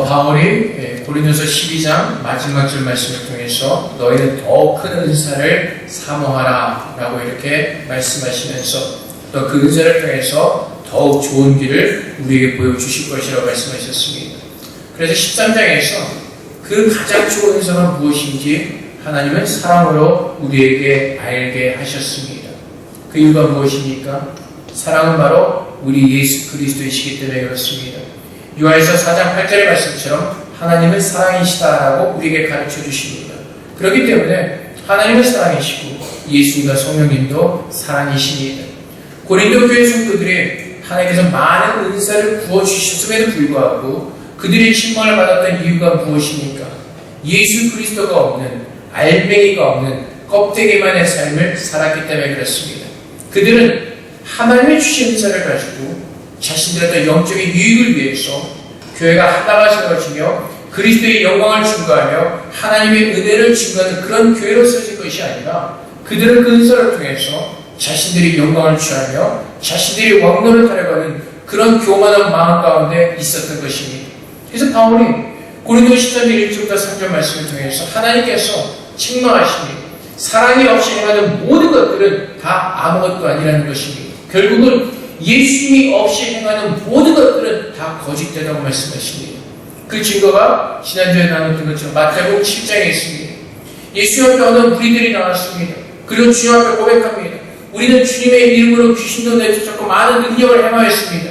바울이 고린도서 12장 마지막 절 말씀을 통해서 너희는 더 큰 은사를 사모하라 라고 이렇게 말씀하시면서 또 그 은사를 통해서 더욱 좋은 길을 우리에게 보여주실 것이라고 말씀하셨습니다. 그래서 13장에서 그 가장 좋은 은사가 무엇인지 하나님은 사랑으로 우리에게 알게 하셨습니다. 그 이유가 무엇입니까? 사랑은 바로 우리 예수 그리스도이시기 때문에 그렇습니다. 요한일서 4장 8절의 말씀처럼 하나님은 사랑이시다라고 우리에게 가르쳐 주십니다. 그렇기 때문에 하나님은 사랑이시고 예수님과 성령님도 사랑이십니다. 고린도 교회 성도들이 하나님께서 많은 은사를 부어주셨음에도 불구하고 그들의 침몰을 받았던 이유가 무엇입니까? 예수 그리스도가 없는, 알맹이가 없는 껍데기만의 삶을 살았기 때문에 그렇습니다. 그들은 하나님의 주신 은사를 가지고 자신들의 어떤 영적인 유익을 위해서 교회가 하나가 세워지며 그리스도의 영광을 증거하며 하나님의 은혜를 증거하는 그런 교회로 세워진 것이 아니라 그들은 그 은사를 통해서 자신들이 영광을 취하며 자신들이 왕노를 하려고 하는 그런 교만한 마음 가운데 있었던 것입니다. 그래서 바울이 고린도 13장 1절부터 3절 말씀을 통해서 하나님께서 책망하시니 사랑이 없이 행하는 모든 것들은 다 아무것도 아니라는 것입니다. 결국은 예수님이 없이 행하는 모든 것들은 다 거짓되다고 말씀하십니다. 그 증거가 지난주에 나눴던 것처럼 마태복음 7장에 있습니다. 예수 앞에 어느 무리들이 나왔습니다. 그리고 주님 앞에 고백합니다. 우리는 주님의 이름으로 귀신도 내쫓았고 많은 능력을 행하였습니다.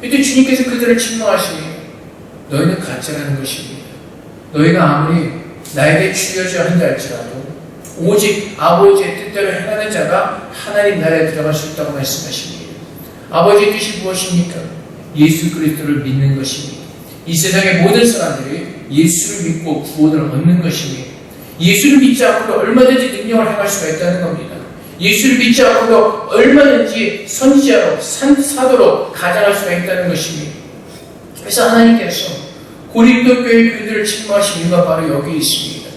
그때 주님께서 그들을 책망하십니다. 너희는 가짜라는 것입니다. 너희가 아무리 나에게 주여져 한다 할지라도 오직 아버지의 뜻대로 행하는 자가 하나님 나라에 들어갈 수 있다고 말씀하십니다. 아버지의 뜻이 무엇입니까? 예수 그리스도를 믿는 것입니다. 이 세상의 모든 사람들이 예수를 믿고 구원을 얻는 것입니다. 예수를 믿지 않고도 얼마든지 능력을 행할 수가 있다는 겁니다. 예수를 믿지 않고도 얼마든지 선지자로 사도로 가장할 수가 있다는 것입니다. 그래서 하나님께서 고린도 교회 교인들을 책망하신 이유가 바로 여기 있습니다.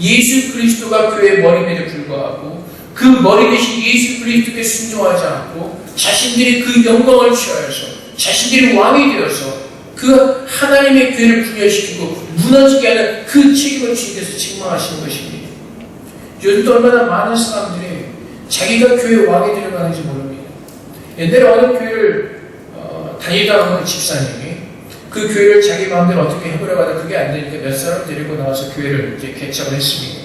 예수 그리스도가 교회의 머리임에도 불구하고 그 머리 대신 예수 그리스도께 순종하지 않고 자신들이 그 영광을 취하여서 자신들이 왕이 되어서 그 하나님의 교회를 분열시키고 무너지게 하는 그 책임을 주님께서 책망하시는 것입니다. 요즘도 얼마나 많은 사람들이 자기가 교회 왕이 되려가는지 모릅니다. 옛날에 어느 교회를 다니다 어느 집사님이 그 교회를 자기 마음대로 어떻게 해보려고 하다 그게 안 되니까 몇 사람 데리고 나와서 교회를 이제 개척을 했습니다.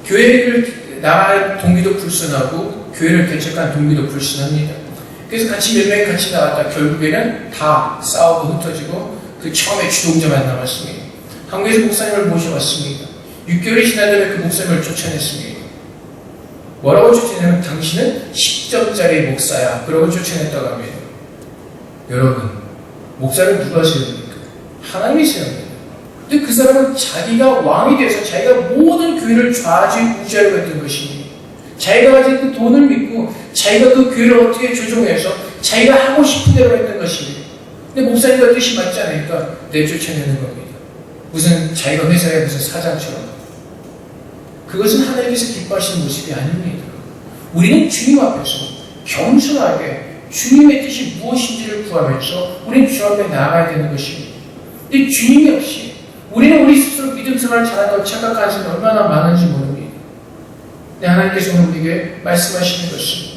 교회를 나갈 동기도 불순하고 교회를 개척한 동기도 불순합니다. 그래서 같이 몇 명이 같이 나갔다 결국에는 다 싸우고 흩어지고 그 처음에 주동자만 남았습니다. 한국에서 목사님을 모셔왔습니다. 6개월이 지난 다음에 그 목사님을 쫓아냈습니다. 뭐라고 쫓아내냐면 당신은 10점짜리 목사야. 그러고 쫓아냈다고 합니다. 여러분, 목사를 누가 세웁니까? 하나님이 세웁니다. 근데 그 사람은 자기가 왕이 돼서 자기가 모든 교회를 좌지우지하려고 했던 것입니다. 자기가 가진 그 돈을 믿고 자기가 그 교회를 어떻게 조종해서 자기가 하고 싶은 대로 했던 것입니다. 근데 목사님과 뜻이 맞지 않으니까 내쫓아내는 겁니다. 무슨 자기가 회사의 무슨 사장처럼. 그것은 하나님께서 기뻐하시는 모습이 아닙니다. 우리는 주님 앞에서 겸손하게 주님의 뜻이 무엇인지를 구하면서 우리는 주 앞에 나아가야 되는 것입니다. 근데 주님이 없이 우리는 우리 스스로 믿음 생활을 잘한다고 착각하는 사람이 얼마나 많은지 모릅니다. 근데 하나님께서 오늘 우리에게 말씀하시는 것은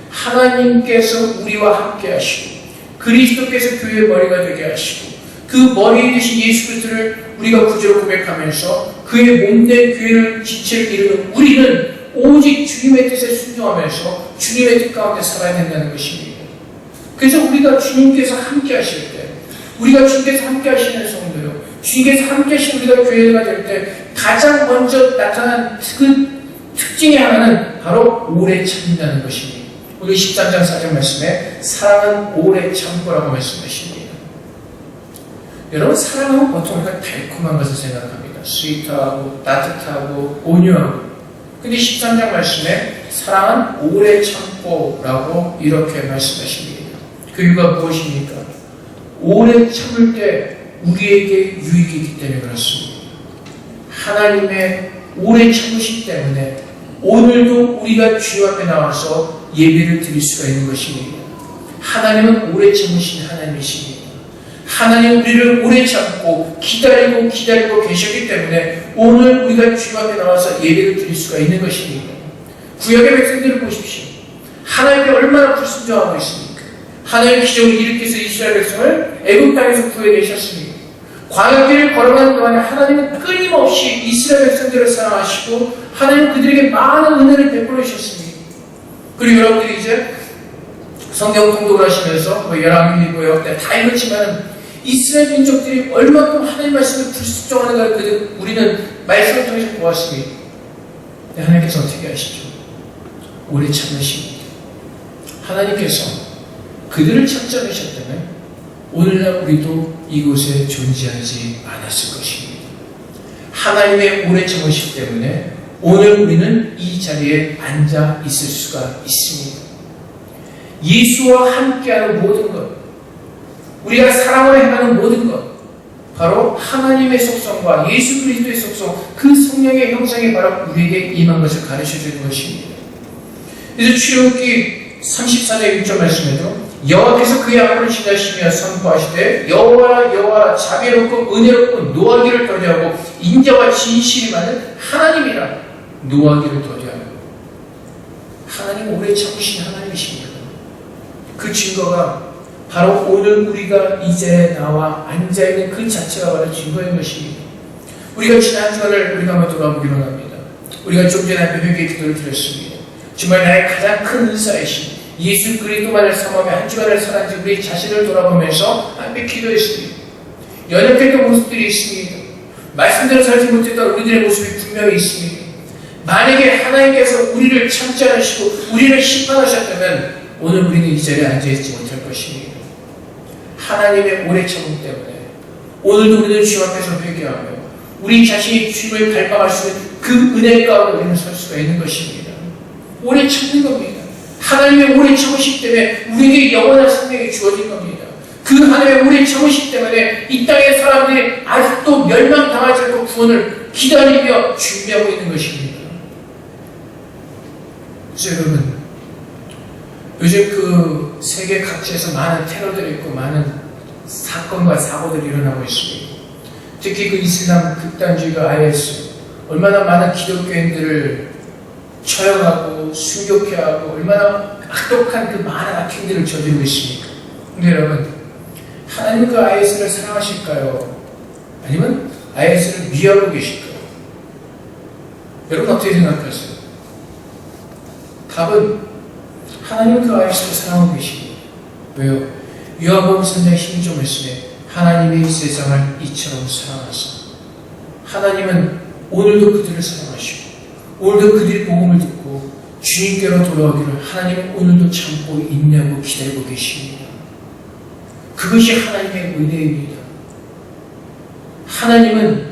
하나님께서 우리와 함께 하시고 그리스도께서 교회의 머리가 되게 하시고 그 머리 되신 예수 그리스도를 우리가 구주로 고백하면서 그의 몸된 교회를 지체를 이루는 우리는 오직 주님의 뜻에 순종하면서 주님의 뜻 가운데 살아야 된다는 것입니다. 그래서 우리가 주님께서 함께 하실 때, 우리가 주님께서 함께 하시는 성도요, 주님께서 함께 하시는 우리가 교회가 될 때 가장 먼저 나타난 그 특징의 하나는 바로 오래 참는다는 것입니다. 오늘 13장 4절 말씀에 사랑은 오래 참고라고 말씀하십니다. 여러분, 사랑은 보통 우리가 달콤한 것을 생각합니다. 스위트하고 따뜻하고 온유하고. 근데 13장 말씀에 사랑은 오래 참고라고 이렇게 말씀하십니다. 그 이유가 무엇입니까? 오래 참을 때 우리에게 유익이 있기 때문에 그렇습니다. 하나님의 오래 참으시기 때문에 오늘도 우리가 주님 앞에 나와서 예배를 드릴 수가 있는 것입니다. 하나님은 오래 참으신 하나님이십니다. 하나님 우리를 오래 참고 기다리고 계셨기 때문에 오늘 우리가 주님 앞에 나와서 예배를 드릴 수가 있는 것입니다. 구약의 백성들을 보십시오. 하나님께 얼마나 불순종하고 있습니까? 하나님 기적을 일으켜서 이스라엘 백성을 애굽 땅에서 구해내셨습니다. 광야길을 걸어가는 동안에 하나님은 끊임없이 이스라엘 백성들을 사랑하시고 하나님 그들에게 많은 은혜를 베풀어 주셨습니다. 그리고 여러분들이 이제 성경 통독을 하시면서 열왕기, 역대 다 읽었지만 이스라엘 민족들이 얼마큼 하나님 말씀을 불순종하는가를 우리는 말씀을 통해서 보았습니다. 하나님께서 어떻게 하시죠? 오래 참으십니다. 하나님께서 그들을 참지 않으셨다면 오늘날 우리도 이곳에 존재하지 않았을 것입니다. 하나님의 오래 참으시기 때문에 오늘 우리는 이 자리에 앉아 있을 수가 있습니다. 예수와 함께하는 모든 것, 우리가 사랑으로 행하는 모든 것, 바로 하나님의 속성과 예수 그리스도의 속성, 그 성령의 형상이 바로 우리에게 임한 것을 가르쳐주는 것입니다. 그래서 출애굽기 34장 6절 말씀에도 여호와께서 그의 앞으로 지나시며 선포하시되 여호와라 여호와라 자비롭고 은혜롭고 노하기를 더디하고 인자와 진실이 많은 하나님이라. 노하기를 더디하고 하나님 오래 참으신 하나님이십니다. 그 증거가 바로 오늘 우리가 이제 나와 앉아있는 그 자체가 바로 증거인 것입니다. 우리가 지난 주간을 우리가 한번 돌아보기로 합니다. 우리가 좀 전에 앞에 회개의 기도를 드렸습니다. 정말 나의 가장 큰 은사이신 예수 그리스도만을 삼아며 한 주간을 살았지 우리 자신을 돌아보면서 함께 기도했습니다. 연약했던 모습들이 있습니다. 말씀대로 살지 못했던 우리들의 모습이 분명히 있습니다. 만약에 하나님께서 우리를 참지 않으시고 우리를 심판하셨다면 오늘 우리는 이 자리에 앉아있지 못할 것입니다. 하나님의 오래 참음 때문에 오늘도 우리는 주님 앞에서 회개하며 우리 자신이 주님을 닮아갈 수 있는 그 은혜 가운데 우리는 설 수가 있는 것입니다. 오래 참는 겁니다. 하나님의 오래 참으시기 때문에 우리에게 영원한 생명이 주어진 겁니다. 그 하나님의 오래 참으시기 때문에 이 땅의 사람들이 아직도 멸망당하지 않고 구원을 기다리며 준비하고 있는 것입니다. 그래서 여러분, 요즘 그 세계 각지에서 많은 테러들이 있고 많은 사건과 사고들이 일어나고 있습니다. 특히 그 이슬람 극단주의가 IS 얼마나 많은 기독교인들을 처형하고 순교케하고 얼마나 악독한 그 많은 악행들을 저지르고 있습니까? 근데 여러분, 하나님은 그 IS를 사랑하실까요? 아니면 IS를 미워하고 계실까요? 여러분 어떻게 생각하세요? 답은 하나님은 그 IS를 사랑하고 계십니다. 왜요? 요한복음 3장 16절 말씀에 하나님이 세상을 이처럼 사랑하사 하나님은 오늘도 그들을 사랑하시고 오늘도 그들이 복음을 듣고 주님께로 돌아오기를 하나님은 오늘도 참고 인내하고 기다리고 계십니다. 그것이 하나님의 은혜입니다. 하나님은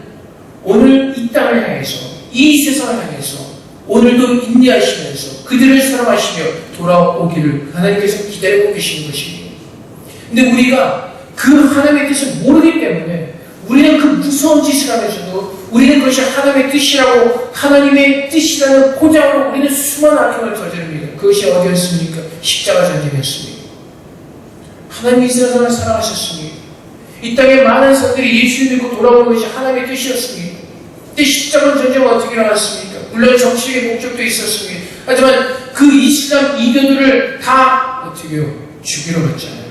오늘 이 땅을 향해서 이 세상을 향해서 오늘도 인내하시면서 그들을 사랑하시며 돌아오기를 하나님께서 기다리고 계시는 것입니다. 근데 우리가 그 하나님의 뜻을 모르기 때문에 우리는 그 무서운 짓을 하면서도 우리는 그것이 하나님의 뜻이라고 하나님의 뜻이라는 포장으로 우리는 수많은 악행을 저지릅니다. 그것이 어디였습니까? 십자가 전쟁이었습니다. 하나님이 이스라엘 사람을 사랑하셨습니다. 이 땅에 많은 사람들이 예수를 믿고 돌아오는 것이 하나님의 뜻이었습니다. 근데 십자가 전쟁은 어떻게 일어났습니까? 물론 정치적인 목적도 있었습니다. 하지만 그 이슬람 이교들을 다 어떻게 해요? 죽이러 갔잖아요.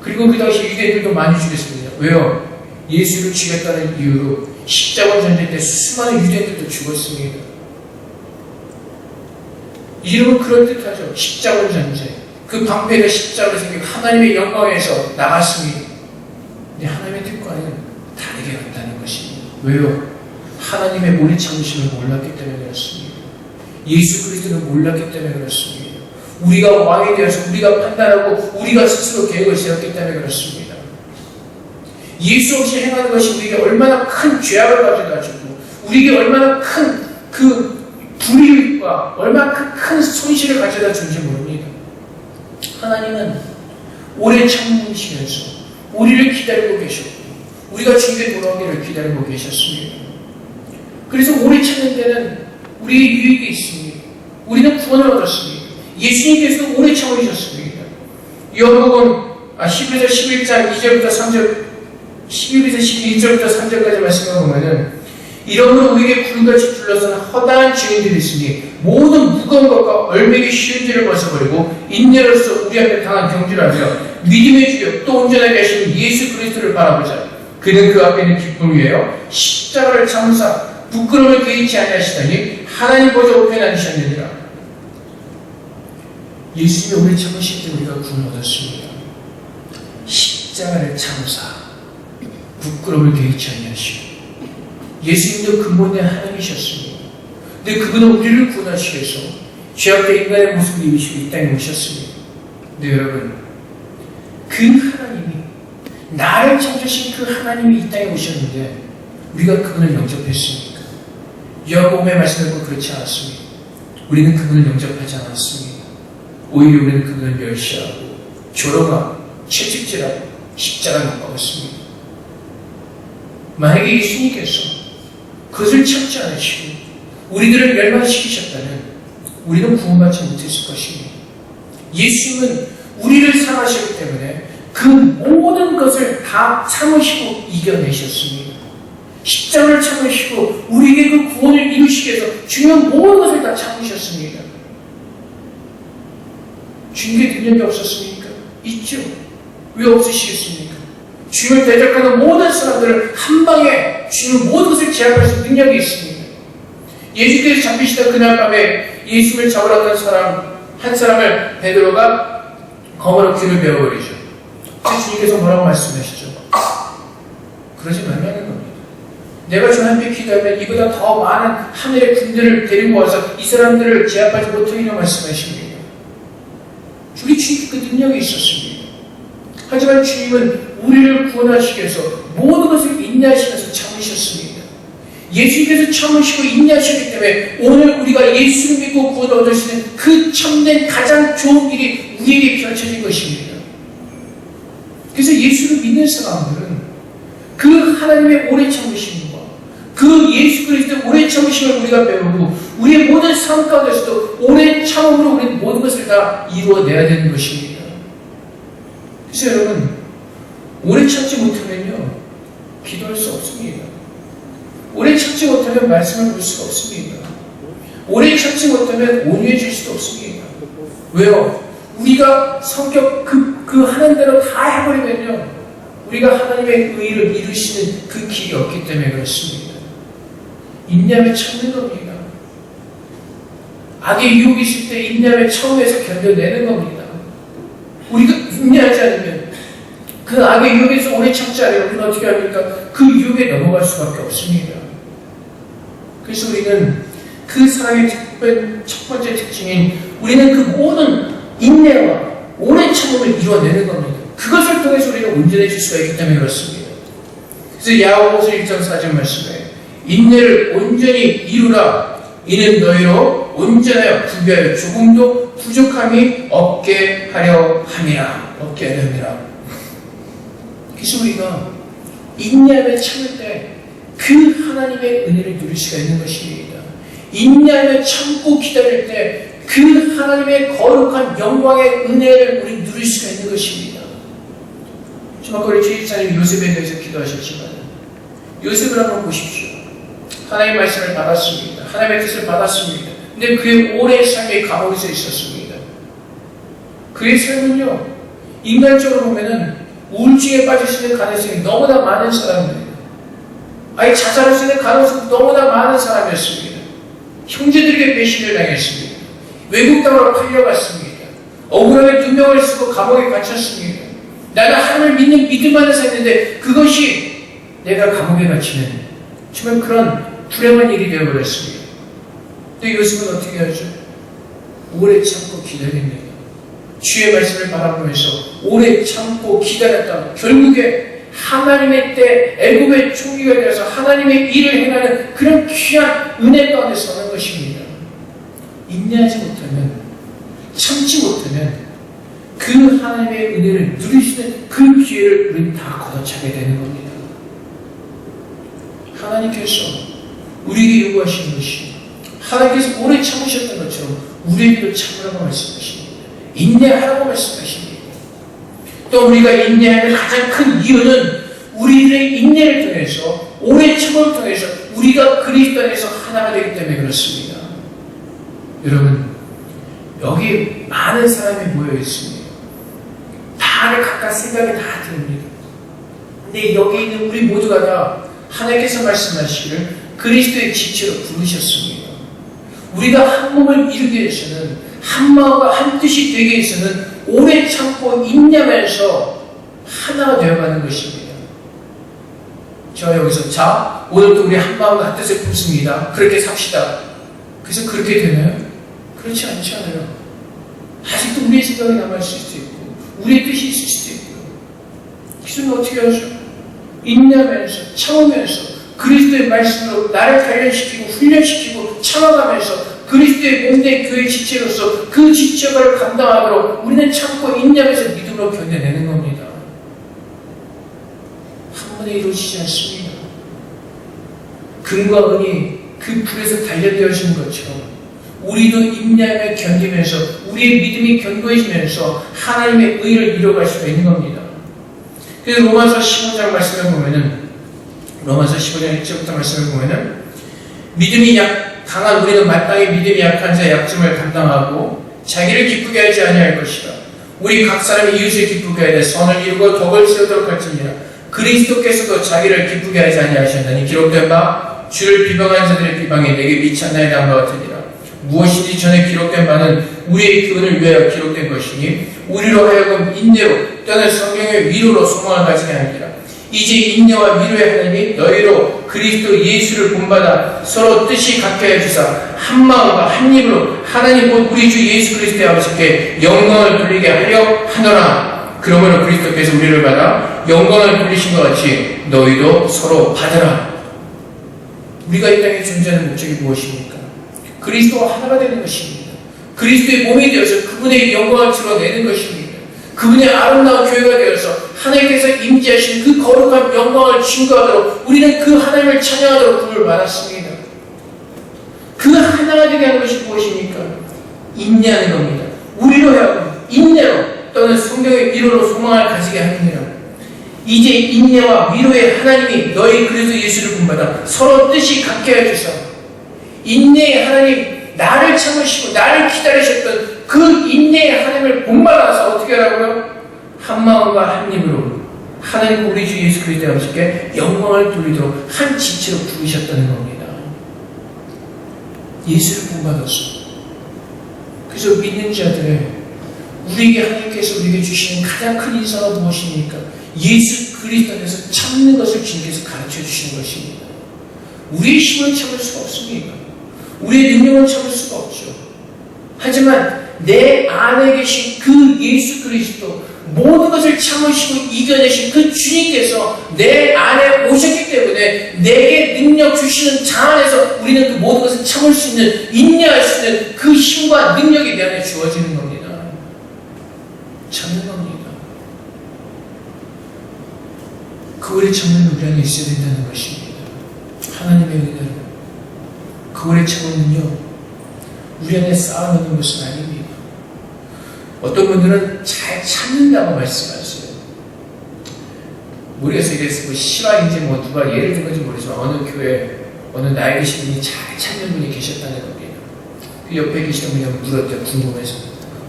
그리고 그 당시 유대인들도 많이 죽였습니다. 왜요? 예수를 죽였다는 이유로 십자가 전쟁 때 수많은 유대인들도 죽었습니다. 이름은 그럴듯하죠. 십자가 전쟁. 그 방패가 십자가로 생기고 하나님의 영광에서 나갔습니다. 근데 하나님의 뜻과는 다르게 갔다는 것입니다. 왜요? 하나님의 오래 참으심을 몰랐기 때문에 그렇습니다. 예수 그리스도를 몰랐기 때문에 그렇습니다. 우리가 왕이 되어서 우리가 판단하고 우리가 스스로 계획을 세웠기 때문에 그렇습니다. 예수 없이 행하는 것이 우리에게 얼마나 큰 죄악을 가져다주고 우리에게 얼마나 큰 그 불이익과 얼마나 큰 손실을 가져다 주는지 모릅니다. 하나님은 오래 참으시면서 우리를 기다리고 계셨고 우리가 주님께 돌아오기를 기다리고 계셨습니다. 그래서 오래 참는 데는 우리의 유익이 있습니다. 우리는 구원을 얻었습니다. 예수님께서도 오래 참으셨습니다. 요한복음 11장 2절부터 3절 12절에서 12절부터 3절까지 말씀을 보면은 이러므로 우리에게 불같이 둘러서는 허다한 증인들이 있으니 모든 무거운 것과 얼매기 쉬운 죄를 벗어버리고 인내로서 우리 앞에 당한 경주를 하며 믿음의 주여 또 온전하게 하시는 예수 그리스도를 바라보자. 그는 그 앞에 있는 기쁨을 위하여 십자가를 참으사 부끄러움을 개의치 아니하시다니 하나님 보좌 우편에 앉으셨느니라. 예수님이 우리 참으실 때 우리가 구원 얻었습니다. 십자가를 참으사 부끄러움을 개의치 아니하시고 예수님도 근본의 하나님이셨습니다. 근데 그분은 우리를 구원하시기 위해서 죄악된 인간의 모습을 입으시고 이 땅에 오셨습니다. 근데 여러분, 그 하나님이 나를 창조하신 그 하나님이 이 땅에 오셨는데 우리가 그분을 영접했습니까? 여호와의 말씀을 보고 그렇지 않았습니다. 우리는 그분을 영접하지 않았습니다. 오히려 우리는 그분을 멸시하고 조롱하고 채찍질하고 십자가를 못 박았습니다. 만약에 예수님께서 그것을 참지 않으시고 우리들을 멸망시키셨다면 우리는 구원받지 못했을 것입니다. 예수님은 우리를 사랑하셨기 때문에 그 모든 것을 다 참으시고 이겨내셨습니다. 십자가를 참으시고 우리에게 그 구원을 이루시기 위해서 중요한 모든 것을 다 참으셨습니다. 주님께 능력이 없었습니까? 있죠. 왜 없으시겠습니까? 주님을 대적하는 모든 사람들을 한 방에 주님의 모든 것을 제압할 수 있는 능력이 있습니다. 예수께서 잡히시던 그날 밤에 예수를 잡으러 갔던 사람 한 사람을 베드로가 검으로 귀를 베어버리죠. 그래서 주님께서 뭐라고 말씀하시죠? 그러지 말라는 겁니다. 내가 주님께 기도하면 이보다 더 많은 하늘의 군대를 데리고 와서 이 사람들을 제압하지 못하리라고 말씀하십니다. 우리 주님께 그 능력이 있었습니다. 하지만 주님은 우리를 구원하시기 위해서 모든 것을 인내하시면서 참으셨습니다. 예수님께서 참으시고 인내하셨기 때문에 오늘 우리가 예수를 믿고 구원을 얻을 수 있는 그 참된 가장 좋은 길이 우리에게 펼쳐진 것입니다. 그래서 예수를 믿는 사람들은 그 하나님의 오래 참으심과 그 예수 그리스도의 오래 참으심을 우리가 배우고 우리의 모든 삶 가운데서도 오래 참음으로 우리는 모든 것을 다 이루어내야 되는 것입니다. 그래서 여러분, 오래 참지 못하면요 기도할 수 없습니다. 오래 참지 못하면 말씀을 볼 수가 없습니다. 오래 참지 못하면 온유해질 수도 없습니다. 왜요? 우리가 성격 그 하나님대로 다 해버리면요 우리가 하나님의 의를 이루시는 그 길이 없기 때문에 그렇습니다. 인내하며 참는 겁니다. 악의 유혹이 있을 때 인내하며 참으면서 견뎌내는 겁니다. 우리가 인내하지 않으면 그 악의 유혹에서 오래 참지 않으면 우리는 어떻게 합니까? 그 유혹에 넘어갈 수밖에 없습니다. 그래서 우리는 그 사랑의 첫 번째 특징인 우리는 그 모든 인내와 오래 참음을 이루어내는 겁니다. 그것을 통해서 우리는 온전해질 수가 있기 때문에 그렇습니다. 그래서 야고보서 1장 4절 말씀에 인내를 온전히 이루라. 이는 너희로 온전하여 구비하여 조금도 부족함이 없게 하려 함이라. 없게 하려 함이라. 그래서 우리가 인내하며 참을 때 그 하나님의 은혜를 누릴 수가 있는 것입니다. 인내하며 참고 기다릴 때 그 하나님의 거룩한 영광의 은혜를 우리 누릴 수가 있는 것입니다. 지금 아까 우리 주일사님 요셉에 대해서 기도하셨지만 요셉을 한번 보십시오. 하나님의 말씀을 받았습니다. 하나님의 뜻을 받았습니다. 근데 그의 오랜 삶에 감옥에서 있었습니다. 그의 삶은요 인간적으로 보면은 우울증에 빠질 수 있는 가능성이 너무나 많은 사람입니다. 아예 자살할 수 있는 가능성이 너무나 많은 사람이었습니다. 형제들에게 배신을 당했습니다. 외국 땅으로 팔려갔습니다. 억울하게 2명을 쓰고 감옥에 갇혔습니다. 나는 하나님을 믿는 믿음 안에서 했는데 그것이 내가 감옥에 갇히는 정말 그런 불행한 일이 되어버렸습니다. 근데 요셉은 어떻게 하죠? 오래 참고 기다립니다. 주의 말씀을 바라보면서 오래 참고 기다렸다. 결국에 하나님의 때 애굽의 총리가 되어서 하나님의 일을 행하는 그런 귀한 은혜 가운데 서는 것입니다. 인내하지 못하면, 참지 못하면 그 하나님의 은혜를 누릴 수 있는 그 기회를 우리는 다 걷어차게 되는 겁니다. 하나님께서 우리에게 요구하시는 것이 하나님께서 오래 참으셨던 것처럼 우리에게도 참으라고 말씀하십니다. 인내하라고 말씀하십니다. 또 우리가 인내하는 가장 큰 이유는 우리들의 인내를 통해서, 오래 참음을 통해서 우리가 그리스도 안에서 하나가 되기 때문에 그렇습니다. 여러분, 여기 많은 사람이 모여 있습니다. 다들 각각 생각이 다 듭니다. 근데 여기 있는 우리 모두가 다 하나님께서 말씀하시기를 그리스도의 지체로 부르셨습니다. 우리가 한 몸을 이루기 위해서는, 한 마음과 한 뜻이 되기 위해서는 오래 참고 인내하면서 하나가 되어가는 것입니다. 저 여기서 자, 오늘도 우리 한 마음과 한 뜻을 품습니다. 그렇게 삽시다. 그래서 그렇게 되나요? 그렇지 않지 않아요. 아직도 우리의 생각이 남아있을 수도 있고 우리의 뜻이 있을 수도 있고. 그래서 어떻게 하죠? 인내하면서 참으면서 그리스도의 말씀으로 나를 단련시키고 훈련시키고 참아가면서 그리스도의 몸된 교회 지체로서 그 지체를 감당하도록 우리는 참고 인내하면서 믿음으로 견뎌내는 겁니다. 한 번에 이루어지지 않습니다. 금과 은이 그 불에서 단련되어지는 것처럼 우리도 인내하며 견디면서 우리의 믿음이 견고해지면서 하나님의 의를 이뤄갈 수가 있는 겁니다. 그래서 로마서 15장 말씀을 보면은, 로마서 15장 1절부터 말씀을 보면은, 믿음이 강한 우리는 마땅히 믿음이 약한 자의 약점을 감당하고 자기를 기쁘게 하지 아니할 것이라. 우리 각 사람이 이웃을 기쁘게 하되 선을 이루고 덕을 세우도록 할지니라. 그리스도께서도 자기를 기쁘게 하지 아니하셨나니 기록된 바 주를 비방한 자들의 비방이 내게 미쳤나이다 한 바 같으니라. 무엇인지 전에 기록된 바는 우리의 교훈을 위하여 기록된 것이니 우리로 하여금 인내로 또는 성령의 위로로 소망을 가지게 하니라. 이제 인내와 위로의 하나님이 너희로 그리스도 예수를 본받아 서로 뜻이 같게 하여 주사 한 마음과 한 입으로 하나님 곧 우리 주 예수 그리스도의 아버지께 영광을 돌리게 하려 하노라. 그러므로 그리스도께서 우리를 받아 영광을 돌리신 것 같이 너희도 서로 받으라. 우리가 이 땅에 존재하는 목적이 무엇입니까? 그리스도와 하나가 되는 것입니다. 그리스도의 몸이 되어서 그분의 영광을 드러내는 것입니다. 그분의 아름다운 교회가 되어서 하나님께서 임재하신 그 거룩한 영광을 증거하도록 우리는 그 하나님을 찬양하도록 부름을 받았습니다. 그 하나가 되게 하는 것이 무엇입니까? 인내하는 겁니다. 우리로 하여금 인내로 또는 성경의 위로로 소망을 가지게 하느니라. 이제 인내와 위로의 하나님이 너희 그리스도 예수를 본받아 서로 뜻이 같게 해주사 인내의 하나님, 나를 참으시고 나를 기다리셨던 그 인내의 하나님을 본받아서 어떻게 하라고요? 한 마음과 한 입으로 하나님 우리 주 예수 그리스도의 아버지께 영광을 돌리도록 한 지체로 부르셨다는 겁니다. 예수를 본받았어. 그래서 믿는 자들의 우리에게 하나님께서 우리에게 주시는 가장 큰 인사가 무엇입니까? 예수 그리스도 안에서 참는 것을 주님께서 가르쳐 주시는 것입니다. 우리의 힘을 참을 수가 없습니다. 우리의 능력을 참을 수가 없죠. 하지만 내 안에 계신 그 예수 그리스도, 모든 것을 참으시고 이겨내신 그 주님께서 내 안에 오셨기 때문에 내게 능력 주시는 자 안에서 우리는 그 모든 것을 참을 수 있는, 인내할 수 있는 그 힘과 능력이 내 안에 주어지는 겁니다. 참는 겁니다. 그 오래 참는 우리 안에 있어야 된다는 것입니다. 하나님의 은혜로. 그 오래 참음은요, 우리 안에 쌓아놓는 것은 아닙니다. 어떤 분들은 잘 참는다고 말씀하세요. 모르겠어요. 이게 실화인지 누가 예를 든 건지 모르지만 어느 교회, 어느 나이 계신 분이 잘 참는 분이 계셨다는 겁니다. 그 옆에 계시던 분이 물었대요. 궁금해서.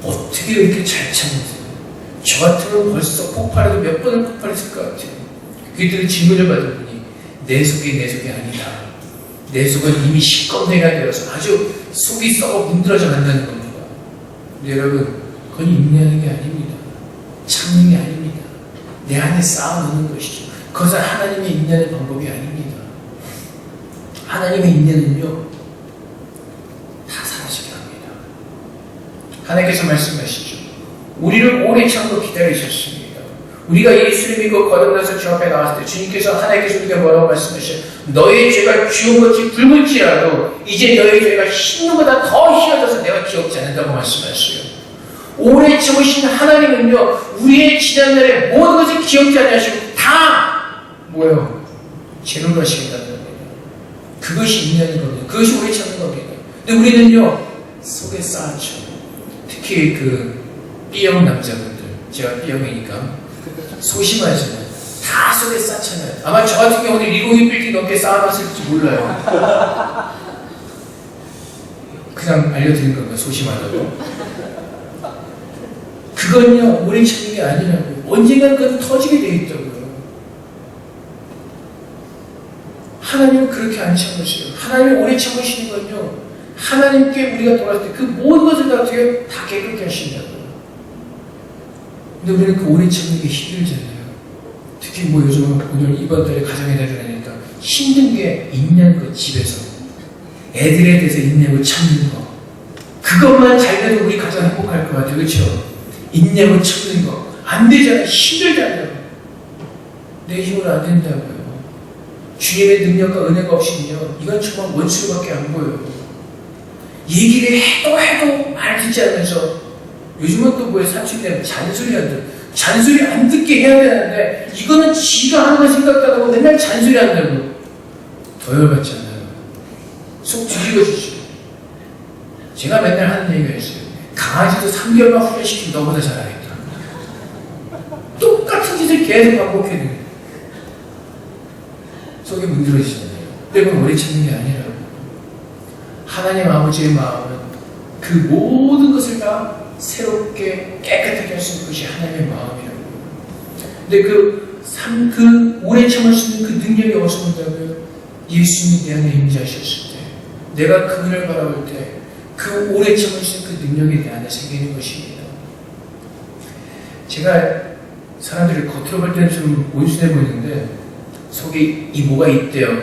어떻게 이렇게 잘 참으세요? 저 같으면 벌써 폭발해도 몇 번을 폭발했을 것 같아요. 그들이 질문을 받은 분이 내 속이 아니다. 내 속은 이미 시꺼매가 되어서 아주 속이 썩어 문드러져 간다는 겁니다. 근데 여러분, 그건 인내하는 게 아닙니다. 참는 게 아닙니다. 내 안에 쌓아놓는 것이죠. 그것은 하나님의 인내의 방법이 아닙니다. 하나님의 인내는요, 다 사라지게 합니다. 하나님께서 말씀하시죠. 우리를 오래 참고 기다리셨습니다. 우리가 예수를 믿고 거듭나서 주 앞에 나왔을 때 주님께서 하나님께서 우리가 뭐라고 말씀하시죠? 너의 죄가 쥐어같이 붉을지라도 이제 너의 죄가 흰눈보다 더 희어져서 내가 기억지 않는다고 말씀하시요. 오래 참으신 하나님은요, 우리의 지난날의 모든 것을 기억지 않으시고 다 뭐예요? 죄를 하시겠다는 겁니다. 그것이 인내하는 겁니다. 그것이 오래 참는 겁니다. 근데 우리는요, 속에 쌓았죠. 특히 그 B형 남자분들, 제가 B형이니까 소심하지만 다 속에 쌓죠. 쌓잖아요. 아마 저 같은 경우는 102빌딩 넘게 쌓아놨을지 몰라요. 그냥 알려드린 겁니다. 소심하다고. 그건요, 오래 참는 게 아니라고요. 언젠간 그건 터지게 돼 있다고요. 하나님은 그렇게 안 참으세요. 하나님이 오래 참으시는 건요, 하나님께 우리가 돌아갈 때 그 모든 것을 다 어떻게 다 깨끗게 하신다고요. 근데 우리는 그 오래 참는 게 힘들잖아요. 특히 뭐 요즘은 오늘 이번 달에 가정의 달이니까 힘든 게 있는 것, 집에서 애들에 대해서 인내고 참는 거, 그것만 잘 돼도 우리 가장 행복할 것 같아요. 그렇죠? 인내고 참는 거 안 되잖아요. 힘들잖아요. 내 힘으로 안 된다고요. 주님의 능력과 은혜가 없이는요, 이건 정말 원수로밖에 안 보여요. 얘기를 해도 말 듣지 않으면서, 요즘은 또 뭐에 사춘기는 잔소리 안 듣고, 잔소리 안 듣게 해야 되는데, 이거는 지가 하는 거 생각도 안 하고 맨날 잔소리 한다고. 더 열받잖아요. 속 뒤집어지죠. 제가 맨날 하는 얘기가 있어요. 강아지도 3개월만 훈련시키면 너보다 잘하겠다. 똑같은 짓을 계속 반복해야 돼요. 속이 문드러지잖아요. 그건 오래 참는 게 아니라고. 하나님 아버지의 마음은 그 모든 것을 다 새롭게 깨끗하게 할 수 있는 것이 하나님의 마음이라고. 근데 그 오래 참을 수 있는 그 능력이 어디서 온다고요? 예수님이 내 안에 임재하셨을 때, 내가 그분을 바라볼 때 그 오래 참을 수 있는 그 능력이 내 안에 생기는 것입니다. 제가 사람들이 겉으로 볼 때는 좀 온순해 보이는데 속에 이 뭐가 있대요.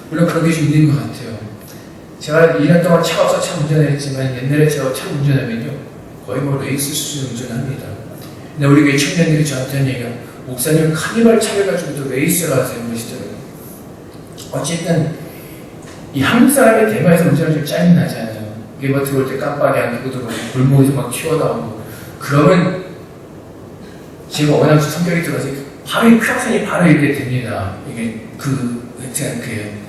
물론 그런 게 좀 있는 것 같아요. 제가 2년 동안 차가 없어 차 운전을 했지만 옛날에 제가 차 운전하면요 거의 뭐 레이스 수준 운전합니다. 근데 우리 교회 청년들이 저한테 하는 얘기가, 목사님 카니발 차를 가지고도 레이스를 하세요 그러시더라고요. 어쨌든 이 한국 사람이 대만에서 운전을 좀 짜증 나잖아요. 이게 뭐 들어올 때 깜빡이 안 켜고 들어오고 골목에서 막 튀어나오고 그러면 제가 워낙 성격이 들어서 바로 이 크락션이 바로 이렇게 됩니다. 이게 그래요.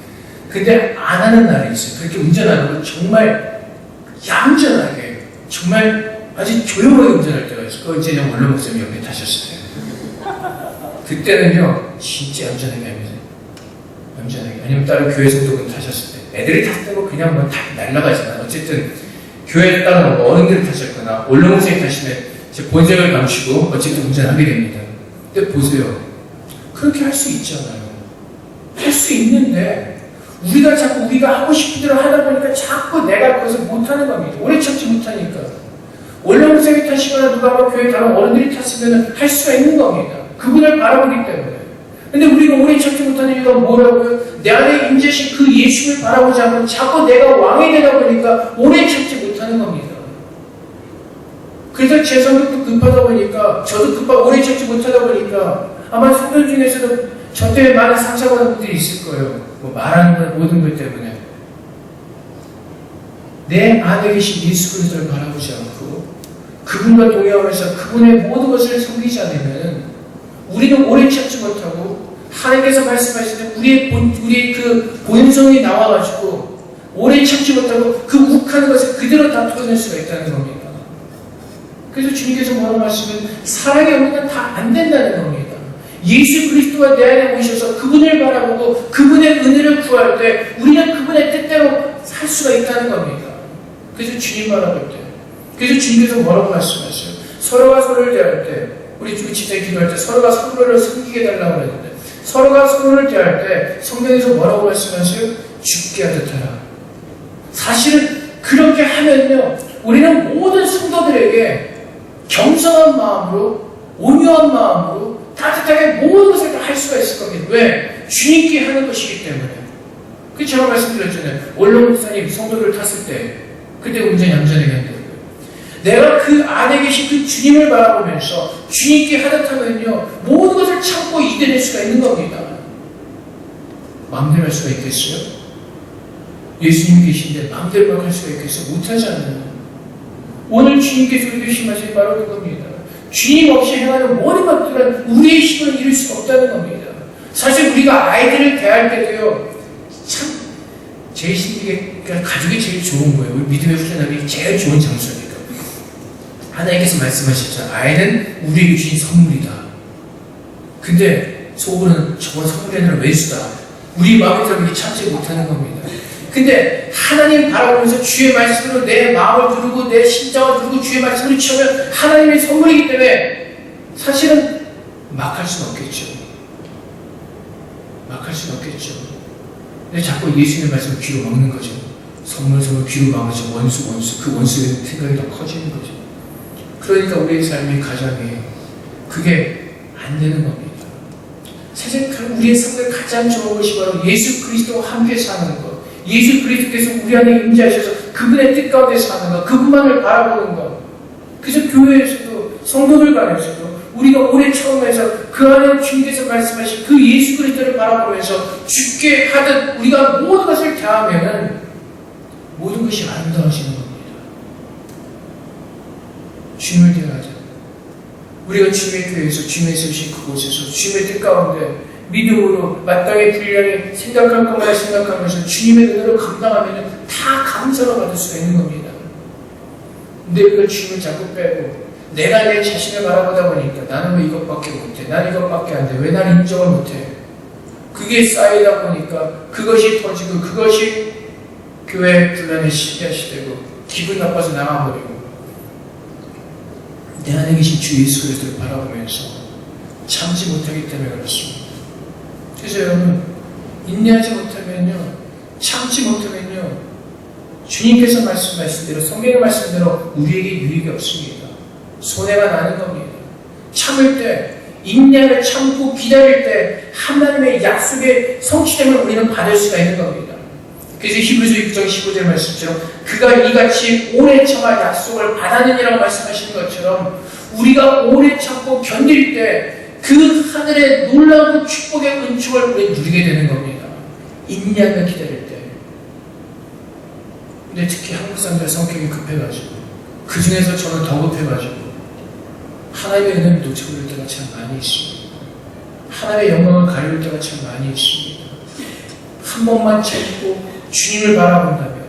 근데 안 하는 날이 있어요. 그렇게 운전하는 거 정말 얌전하게, 정말 아주 조용하게 운전할 때가 있어요. 그거 이제 원로 목사님 옆에 타셨을 때. 그때는요, 진짜 얌전하게 합니다. 얌전하게. 아니면 다른 교회 성도분 타셨을 때. 애들이 탔을 때고 그냥 뭐 다 날아가지만 어쨌든 교회에 따른 어른들이 타셨거나 원로 목사님 타시면 제 본색을 감추고 어쨌든 운전하게 됩니다. 근데 보세요. 그렇게 할 수 있잖아요. 할 수 있는데 우리가 자꾸 우리가 하고 싶은 대로 하다 보니까 자꾸 내가 그것을 못하는 겁니다. 오래 참지 못하니까. 원래 목사님이 타시거나 누가 뭐 교회 다른 어른들이 탔으면 할 수가 있는 겁니다. 그분을 바라보기 때문에. 근데 우리가 오래 참지 못하는 이유가 뭐라고요? 내 안에 임재신 그 예수를 바라보지 않으면 자꾸 내가 왕이 되다 보니까 오래 참지 못하는 겁니다. 그래서 제 성격도 급하다 보니까, 저도 급하고 오래 참지 못하다 보니까 아마 성도 중에서도 저 때문에 많은 상처받은 분들이 있을 거예요. 뭐 말하는 것, 모든 것 때문에. 내 안에 계신 예수 그리스도를 바라보지 않고 그분과 동행하면서 그분의 모든 것을 섬기지 않으면 우리는 오래 참지 못하고 하나님께서 말씀하시는 우리의 그 본성이 나와가지고 오래 참지 못하고 그 욱하는 것을 그대로 다 풀어낼 수가 있다는 겁니다. 그래서 주님께서 뭐라고 말씀은 사랑이 없는 건 다 안 된다는 겁니다. 예수 그리스도가 내 안에 오셔서 그분을 바라보고 그분의 은혜를 구할 때 우리는 그분의 뜻대로 살 수가 있다는 겁니다. 그래서 주님 바라볼 때, 그래서 주님께서 뭐라고 말씀하셔요? 서로가 서로를 대할 때, 우리 집사님 기도할 때 서로가 서로를 섬기게 해달라고 그랬는데, 서로가 서로를 대할 때 성경에서 뭐라고 말씀하세요? 죽게 하듯 하라. 사실은 그렇게 하면요, 우리는 모든 성도들에게 겸손한 마음으로, 온유한 마음으로 따뜻하게 모든 것을 다 할 수가 있을 겁니다. 왜? 주님께 하는 것이기 때문에. 그 제가 말씀드렸잖아요. 원로 목사님 성도를 탔을 때 그때 운전 얌전하게 한다고요. 내가 그 안에 계신 그 주님을 바라보면서 주님께 하듯 하면요, 모든 것을 참고 이겨낼 수가 있는 겁니다. 마음대로 할 수가 있겠어요? 예수님 계신데 마음대로 할 수가 있겠어요? 못하잖아요. 오늘 주님께서 우리 조심하시기 바라는 겁니다. 주님 없이 행하는 모든 것들은 우리의 힘을 이룰 수가 없다는 겁니다. 사실 우리가 아이들을 대할 때도요, 참 제일 힘들게, 그러니까 가족이 제일 좋은 거예요. 우리 믿음의 후손들이 제일 좋은 장소니까. 하나님께서 말씀하셨죠. 아이는 우리에게 주신 선물이다. 근데 속으로는 저건 성대는 왼수다. 우리 마음에서 그렇게 참지 못하는 겁니다. 근데 하나님 바라보면서 주의 말씀으로 내 마음을 누르고 내 심장을 누르고 주의 말씀을 치우면 하나님의 선물이기 때문에 사실은 막할 수는 없겠죠. 막할 수는 없겠죠. 근데 자꾸 예수님의 말씀을 귀로 막는 거죠. 선물 귀로 막으죠. 원수 그 원수의 생각이 더 커지는 거죠. 그러니까 우리의 삶이 가장에 그게 안 되는 겁니다. 사실 우리의 삶의 가장 좋은 것이 바로 예수 그리스도와 함께 사는 것. 예수 그리스도께서 우리 안에 임재하셔서 그분의 뜻 가운데 사는 것. 그분만을 바라보는 것. 그래서 교회에서도 성도들 간에서도 우리가 올해 처음에서 그 안에 주님께서 말씀하신 그 예수 그리스도를 바라보면서 죽게 하듯 우리가 모든 것을 다하면은 모든 것이 아름다워지는 겁니다. 주님을 대하자. 우리가 주님의 교회에서 주님의 세우신 그곳에서 주님의 뜻 가운데 믿음으로 마땅히 분량히 생각할 것만 생각하면서 주님의 은혜로 감당하면 다 감사를 받을 수가 있는 겁니다. 근데 우리가 주님을 자꾸 빼고 내가 내 자신을 바라보다 보니까 나는 왜 이것밖에 못해? 난 이것밖에 안 돼. 왜 난 인정을 못해? 그게 쌓이다 보니까 그것이 터지고 그것이 교회 분란의 씨앗이 되고 기분 나빠서 나가버리고 내 안에 계신 주 예수 그리스도를 바라보면서 참지 못하기 때문에 그렇습니다. 그래서 여러분 인내하지 못하면요, 참지 못하면요, 주님께서 말씀하신 대로 성경의 말씀대로 우리에게 유익이 없습니다. 손해가 나는 겁니다. 참을 때, 인내를 참고 기다릴 때 하나님의 약속의 성취됨을 우리는 받을 수가 있는 겁니다. 그래서 히브리서 6장 15절 말씀처럼 그가 이같이 오래 참아 약속을 받았느니라고 말씀하시는 것처럼 우리가 오래 참고 견딜 때 그 하늘의 놀라운 축복의 은총을 우리 누리게 되는 겁니다. 인내하며 기다릴 때. 근데 특히 한국 사람들 성격이 급해가지고 그 중에서 저는 더 급해가지고 하나님의 은혜를 놓쳐버릴 때가 참 많이 있습니다. 하나님의 영광을 가릴 때가 참 많이 있습니다. 한 번만 참고 주님을 바라본다면,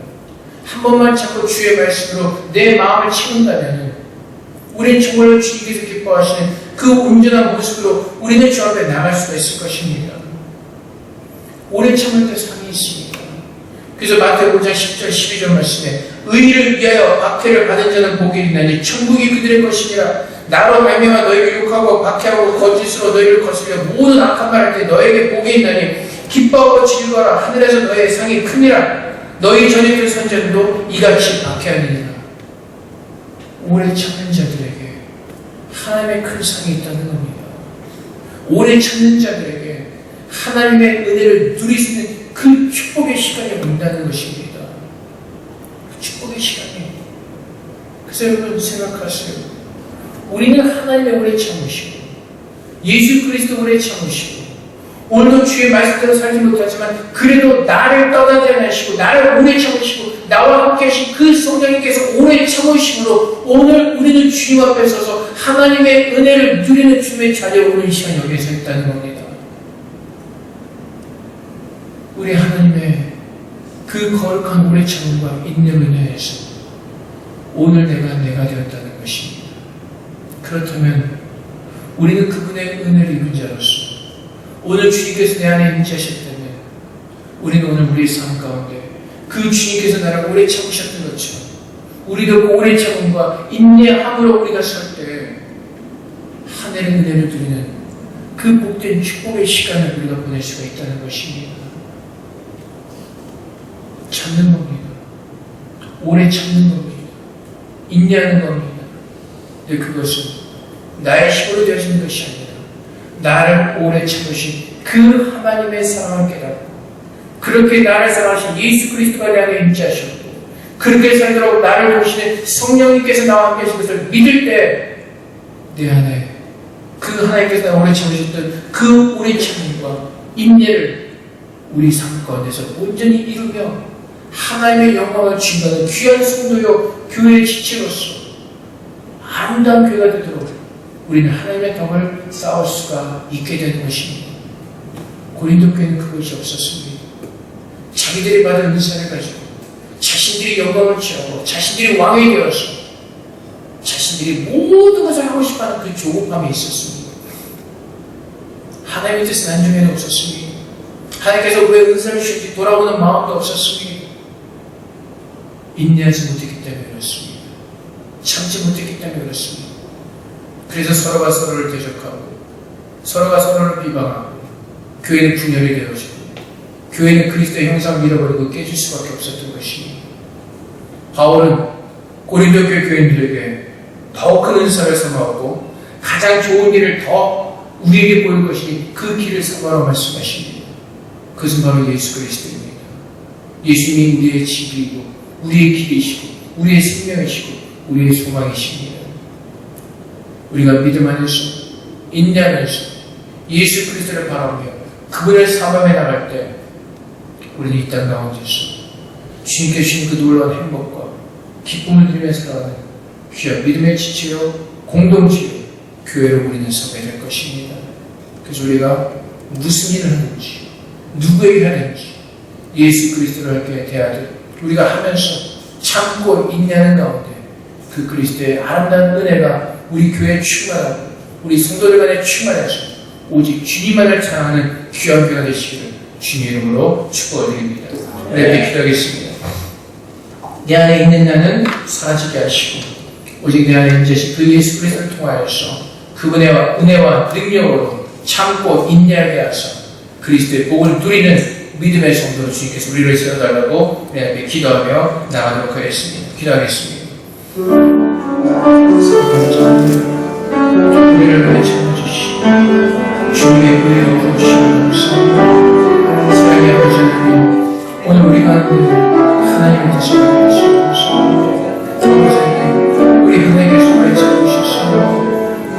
한 번만 참고 주의 말씀으로 내 마음을 채운다면 우리는 정말로 주님께서 기뻐하시는 그 온전한 모습으로 우리는 주 앞에 나갈 수가 있을 것입니다. 오래 참을 때 상이 있습니다. 그래서 마태복음 5장 10절 12절 말씀에 의를 위하여 박해를 받은 자는 복이 있나니 천국이 그들의 것이니라. 나로 말미암아 너희를 욕하고 박해하고 거짓으로 너희를 거스려 모든 악한 말할 때 너에게 복이 있나니 기뻐하고 즐거워라. 하늘에서 너희의 상이 크니라. 너희 전에 그 선자들도 이같이 박해하느니라. 오래 참는 자들에게 하나님의 큰 상이 있다는 겁니다. 오래 참는 자들에게 하나님의 은혜를 누릴 수 있는 그 축복의 시간이 온다는 것입니다. 그 축복의 시간이. 그래서 여러분 생각하세요. 우리는 하나님의 오래 참으시고 예수 그리스도 오래 참으시고 오늘도 주의 말씀대로 살지 못하지만 그래도 나를 떠나지 않으시고 나를 오래 참으시고 나와 함께 하신 그 성령님께서 오래 참으심으로 오늘 우리는 주님 앞에 서서 하나님의 은혜를 누리는 주님의 자리에 오는 시간이 여기에 서 있다는 겁니다. 우리 하나님의 그 거룩한 오래 참음과 인내로 인해서 오늘 내가 되었다는 것입니다. 그렇다면 우리는 그분의 은혜를 입은 자로서 오늘 주님께서 내 안에 임재하셨다면 우리는 오늘 우리의 삶 가운데 그 주님께서 나를 오래 참으셨던 것처럼 우리도 그 오래 참음과 인내함으로 우리가 설 때 하늘의 은혜를 누리는 그 복된 축복의 시간을 우리가 보낼 수가 있다는 것입니다. 참는 겁니다. 오래 참는 겁니다. 인내하는 겁니다. 근데 그것은 나의 힘으로 되어지는 것이 아니라 나를 오래 참으신 그 하나님의 사랑을 깨닫고 그렇게 나를 사랑하신 예수 그리스도가 내 안에 임재하셨고 그렇게 살도록 나를 도우시는 성령님께서 나와 함께 하신 것을 믿을 때 내 안에 그 하나님께서 나를 오래 참으셨던 그 오래 참음과 인내를 우리 삶 가운데서 온전히 이루며 하나님의 영광을 주인하는 귀한 성도요 교회의 지체로서 아름다운 교회가 되도록 우리는 하나님의 덕을 쌓을 수가 있게 되는 것입니다. 고린도 교회는 그것이 없었습니다. 자기들이 받은 은사를 가지고 자신들이 영광을 취하고 자신들이 왕이 되어서 자신들이 모든 것을 하고 싶어하는 그 조급함이 있었습니다. 하나님의 뜻은 안중에는 없었습니다. 하나님께서 왜 은사를 주신지 돌아보는 마음도 없었습니다. 인내하지 못했기 때문에 그렇습니다. 참지 못했기 때문에 그렇습니다. 그래서 서로가 서로를 대적하고 서로가 서로를 비방하고 교회는 분열이 되어지고 교회는 그리스도의 형상을 잃어버리고 깨질 수밖에 없었던 것입니다. 바울은 고린도 교회 교인들에게 더 큰 은사를 사모하고 가장 좋은 길을 더 우리에게 보일 것이 그 길을 사모하라고 말씀하십니다. 그것은 바로 예수 그리스도입니다. 예수님이 우리의 집이고 우리의 길이시고 우리의 생명이시고 우리의 소망이십니다. 우리가 믿음 안에서 인내하면서 예수 그리스도를 바라보며 그분을 사모해 나갈 때 우리는 이 땅 가운데서 주님께 주신 그 놀라운 행복과 기쁨을 누리며 살아가는 귀한 믿음의 지체요 공동체요 교회로 우리는 서게 될 것입니다. 그래서 우리가 무슨 일을 하는지 누구에게 하는지 예수 그리스도를 함께 대하듯 우리가 하면서 참고 인내하는 가운데 그 그리스도의 아름다운 은혜가 우리 교회에 충만하고 우리 성도들 간에 충만해서 오직 주님만을 사랑하는 귀한 교회가 되시기를 주님의 이름으로 축복드립니다. 네, 기도하겠습니다. 내 안에 있는 나는 사라지게 하시고 오직 내 안에 있는 그 예수 그리스도를 통하여서 그분의 은혜와 능력으로 참고 인내하게 하사 그리스도의 복을 누리는 믿음의 성도로 주님께서 우리를 세워달라고 내 앞에 기도하며 나가도록 하겠습니다. 기도하겠습니다. 우리를 은혜 참아주시고 주님의 은혜로 부으시는 감사합니다. 사랑의 아버지 하나님, 오늘 우리가 하나님의 뜻을 알겠습니다. 우리 하나님께서 우리를 잡으셨습니다.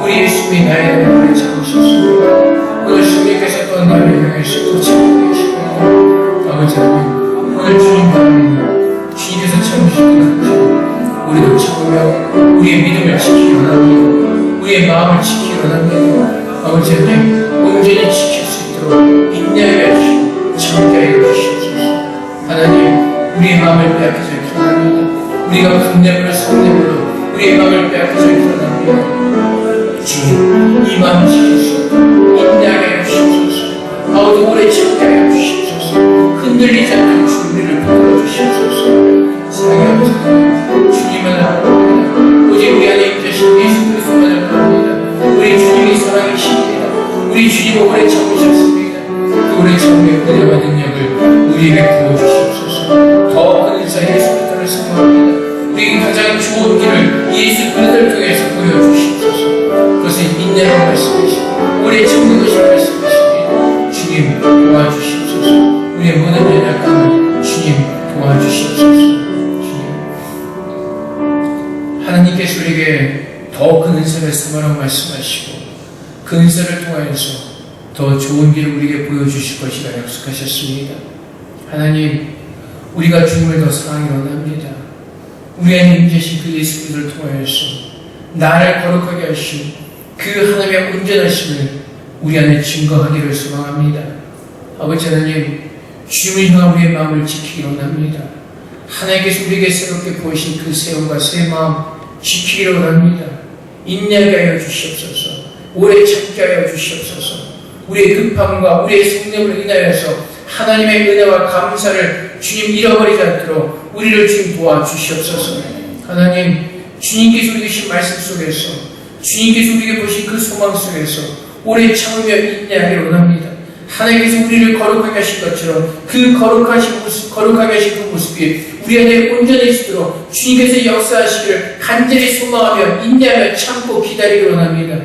우리 예수님이 나의 우리를 잡으셨습니다. 오늘 주님께서 또 나를 향해서 또 참고 계십니다. 아버지 하나님, 오늘 주님 바랍니다. 주님께서 참으셨던 것처럼 우리도 참으며 우리의 믿음을 지키기 원합니다. 우리의 마음을 지키기 원합니다. 아버지 하나님, 온전히 지킬 수 있도록 인내하게 하시고 참게 하여 주시옵소서. 하나님, 우리의 마음을 빼앗기지 않게 원합니다. 우리가 분내물로 성내물로 우리의 마음을 빼앗기지 않게 원합니다. 주님, 이 마음을 지킬 수 있도록 인내하게 하여 주시옵소서. 아버지, 오래 참게 하여 주시옵소서. 흔들리지 않는 주님을 붙들어 주시옵소서. 사랑의 아버지 하나님, 주님만을 바랍니다. 오직 우리 안에 임하신 예수 그리스도만을 바랍니다. 우리 주님이 사랑이십니다. 우리 주님은 오래 참으셨습니다. 그 오래 참음의 은혜와 능력을 우리에게 부어주시옵소서. 더 큰 은사 예수 그리스도를 사모합니다. 우리에게 가장 좋은 길을 예수 그리스도를 통해서 보여주시옵소서. 그것은 인내라고 말씀하시고 오래 참는 것이 말씀하십니다. 주님 도와주시옵소서. 우리의 모든 연약함을 주님 도와주시옵소서. 하나님께서 우리에게 더 큰 은사를 사모하라고 말씀하시고 그 은사를 통하여서 더 좋은 길을 우리에게 보여주실 것이라 약속하셨습니다. 하나님, 우리가 주님을 더 사랑하기 원합니다. 우리 안에 임재신 그 예수 그리스도를 통하여서 나를 거룩하게 하신 그 하나님의 온전하심을 우리 안에 증거하기를 소망합니다. 아버지 하나님, 주님을 향한 우리의 마음을 지키기 원합니다. 하나님께서 우리에게 새롭게 보이신 그 새움과 새 마음 지키기를 원합니다. 인내하게 하여 주시옵소서. 오래 참게 하여 주시옵소서. 우리의 급함과 우리의 성냄으로 인하여서 하나님의 은혜와 감사를 주님 잃어버리지 않도록 우리를 주님 도와주시옵소서. 하나님, 주님께서 우리에게 주신 말씀 속에서 주님께서 우리에게 보신 그 소망 속에서 오래 참으며 인내하기를 원합니다. 하나님께서 우리를 거룩하게 하신 것처럼 그 거룩하게 하신 그 모습이 우리 안에 온전해지도록 주님께서 역사하시기를 간절히 소망하며 인내하며 참고 기다리기를 원합니다.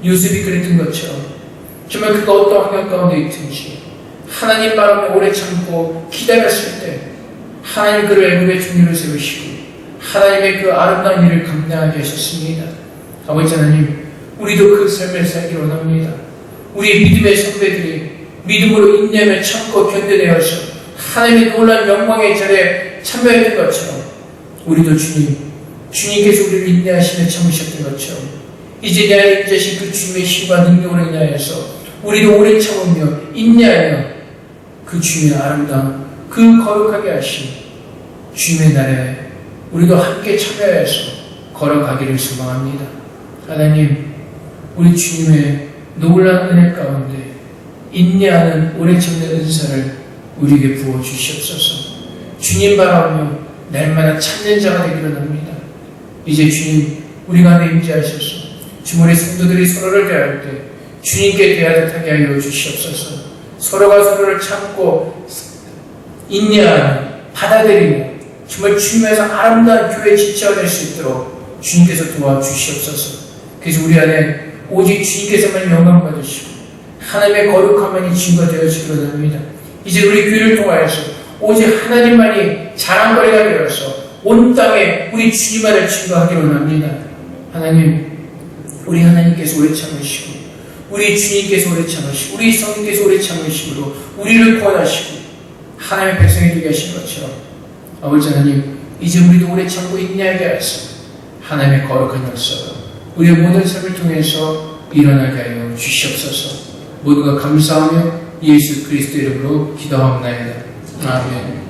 요셉이 그랬던 것처럼 정말 그가 어떤 환경 가운데 있든지 하나님 바람에 오래 참고 기다렸을 때 하나님 그를 애굽의 종류를 세우시고 하나님의 그 아름다운 일을 감당하게 하셨습니다. 아버지 하나님, 우리도 그 삶을 살기를 원합니다. 우리의 믿음의 선배들이 믿음으로 인내하며 참고 견뎌내어서 하나님의 놀라운 영광의 자리에 참여했던 것처럼 우리도 주님께서 우리를 인내하시며 참으셨던 것처럼 이제 내 안에 임재신 그 주님의 힘과 능력으로 인하여서 우리도 오래 참으며 인내하며 그 주님의 아름다운 그 거룩하게 하신 주님의 날에 우리도 함께 참여해서 걸어가기를 소망합니다. 하나님, 우리 주님의 놀라운 은혜 가운데 인내하는 오래 참는 은사를 우리에게 부어주시옵소서. 주님 바라보며 날마다 참는 자가 되기를 원합니다. 이제 주님 우리가 안에 임재하셔서 주물의 성도들이 서로를 대할 때 주님께 대하듯하게 하여 주시옵소서. 서로가 서로를 참고 인내하는 받아들이며 정말 주님에서 아름다운 교회 지체가 될 수 있도록 주님께서 도와주시옵소서. 그래서 우리 안에 오직 주님께서만 영광 받으시고 하나님의 거룩함만이 증거 되어지기로 합니다. 이제 우리 교회를 통하여서 오직 하나님만이 자랑거리가 되어서 온 땅에 우리 주님만을 증거하기로 합니다. 하나님, 우리 하나님께서 오래 참으시고 우리 주님께서 오래 참으시고 우리 성령께서 오래 참으시므로 우리를 구원하시고 하나님의 백성이 되게 하신 것처럼 아버지 하나님, 이제 우리도 오래 참고 인내하게 하여서 하나님의 거룩한 역사가 우리의 모든 삶을 통해서 일어나게 하여 주시옵소서. 모두가 감사하며 예수 그리스도 이름으로 기도하옵나이다. 아멘.